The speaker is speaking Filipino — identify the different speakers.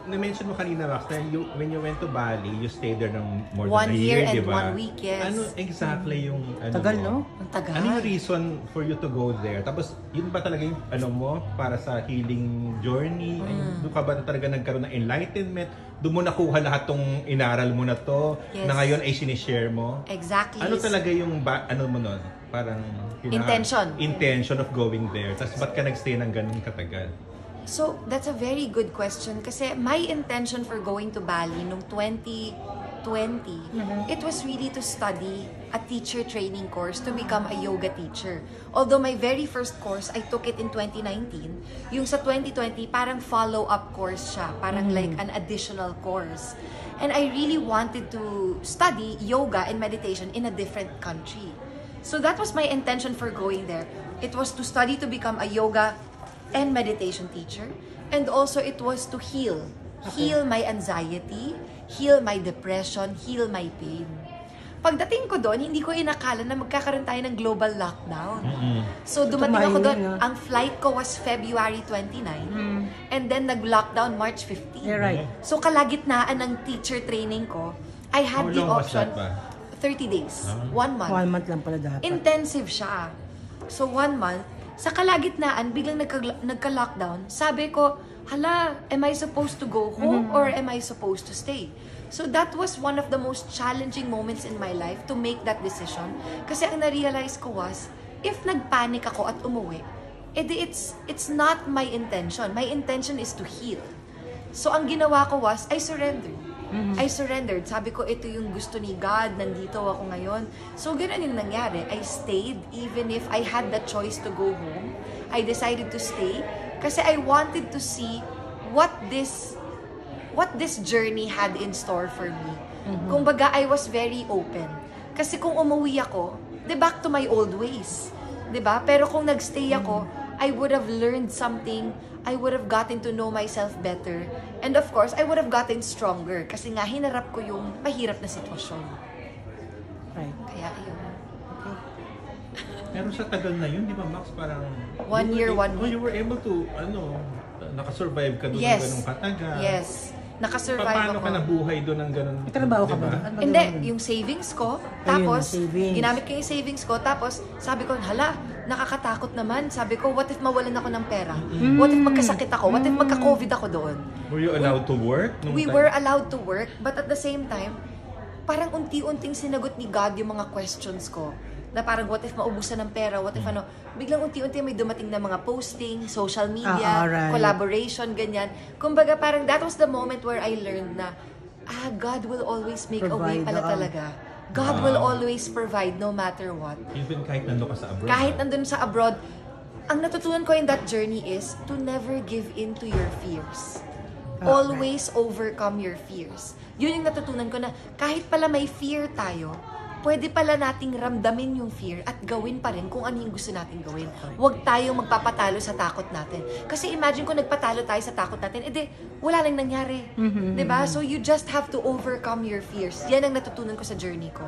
Speaker 1: na-mention mo kanina, Max, na when you went to Bali, you stayed there ng more than
Speaker 2: 1
Speaker 1: a
Speaker 2: year
Speaker 1: year,
Speaker 2: and
Speaker 1: di ba?
Speaker 2: 1 week, yes.
Speaker 1: Ano exactly yung
Speaker 3: Tagal,
Speaker 1: mo?
Speaker 3: no?
Speaker 2: Ang tagal.
Speaker 1: Ano yung reason for you to go there? Tapos, yun ba talaga yung mo para sa healing journey? Doon ka ba talaga nagkaroon ng enlightenment? Doon mo nakuha lahat tong inaral mo na to,
Speaker 2: Yes.
Speaker 1: na ngayon ay sinishare mo?
Speaker 2: Exactly.
Speaker 1: Ano talaga yung, ano mo nun? Parang, intention of going there. Tapos, ba't ka nagstay ng ganun katagal?
Speaker 2: So, that's a very good question kasi my intention for going to Bali nung 2020, it was really to study a teacher training course to become a yoga teacher. Although my very first course, I took it in 2019. Yung sa 2020, parang follow-up course siya. Parang like an additional course. And I really wanted to study yoga and meditation in a different country. So that was my intention for going there. It was to study to become a yoga and meditation teacher. And also it was to heal. Heal my anxiety, heal my depression, heal my pain. Pagdating ko doon, hindi ko inakala na magkakaroon tayo ng global lockdown. So dumating ako doon, ang flight ko was February 29, and then nag-lockdown March 15.
Speaker 3: Yeah, right.
Speaker 2: So kalagitnaan ng teacher training ko, I had the option, 30 days, 1 month.
Speaker 3: 1 month lang pala dapat.
Speaker 2: Intensive siya. So 1 month, sa kalagitnaan, biglang nagka-lockdown, sabi ko, hala, am I supposed to go home or am I supposed to stay? So that was one of the most challenging moments in my life to make that decision. Kasi ang na-realize ko was, if nagpanic ako at umuwi, edi it's not my intention. My intention is to heal. So ang ginawa ko was, I surrendered. I surrendered. Sabi ko, ito yung gusto ni God, nandito ako ngayon. So ganun yung nangyari. I stayed even if I had the choice to go home. I decided to stay kasi I wanted to see what this journey had in store for me. Kumbaga, I was very open. Kasi kung umuwi ako, back to my old ways. 'Di ba? Pero kung nagstay ako, I would have learned something. I would have gotten to know myself better. And of course, I would have gotten stronger. Kasi nga, hinarap ko yung mahirap na sitwasyon.
Speaker 3: Right.
Speaker 2: Kaya yun.
Speaker 1: Pero sa tagal na yun, di ba, Max, parang...
Speaker 2: 1 year, 1 week.
Speaker 1: You were able to, nakasurvive ka doon ng ganung katagal.
Speaker 2: Yes. Nakasurvive
Speaker 1: Paano
Speaker 2: ako.
Speaker 1: ka nabuhay doon ng ganun?
Speaker 3: May trabaho ka ba? Ano ba
Speaker 2: Hindi,
Speaker 3: ginawa mo?
Speaker 2: yung savings ko, tapos,
Speaker 3: savings.
Speaker 2: ginamit ko yung savings ko, tapos, sabi ko, hala, nakakatakot naman. Sabi ko, what if mawalan ako ng pera? What if magkasakit ako? What if magka-COVID ako doon?
Speaker 1: Were you allowed to work?
Speaker 2: We were allowed to work, but at the same time, parang unti-unting sinagot ni God yung mga questions ko. Na parang what if maubusan ng pera, what if ano, biglang unti-unti may dumating na mga posting, social media,
Speaker 3: right.
Speaker 2: collaboration, ganyan. Kumbaga parang that was the moment where I learned na, God will always make a way pala talaga. God will always provide no matter what.
Speaker 1: Even kahit nandun ka sa abroad?
Speaker 2: Kahit nandun sa abroad, ang natutunan ko in that journey is to never give in to your fears. Always overcome your fears. Yun yung natutunan ko na kahit pala may fear tayo, pwede pala nating ramdamin yung fear at gawin pa rin kung ano yung gusto natin gawin. Huwag tayong magpapatalo sa takot natin. Kasi imagine kung nagpatalo tayo sa takot natin, edi wala nang nangyari. Diba? So you just have to overcome your fears. Yan ang natutunan ko sa journey ko.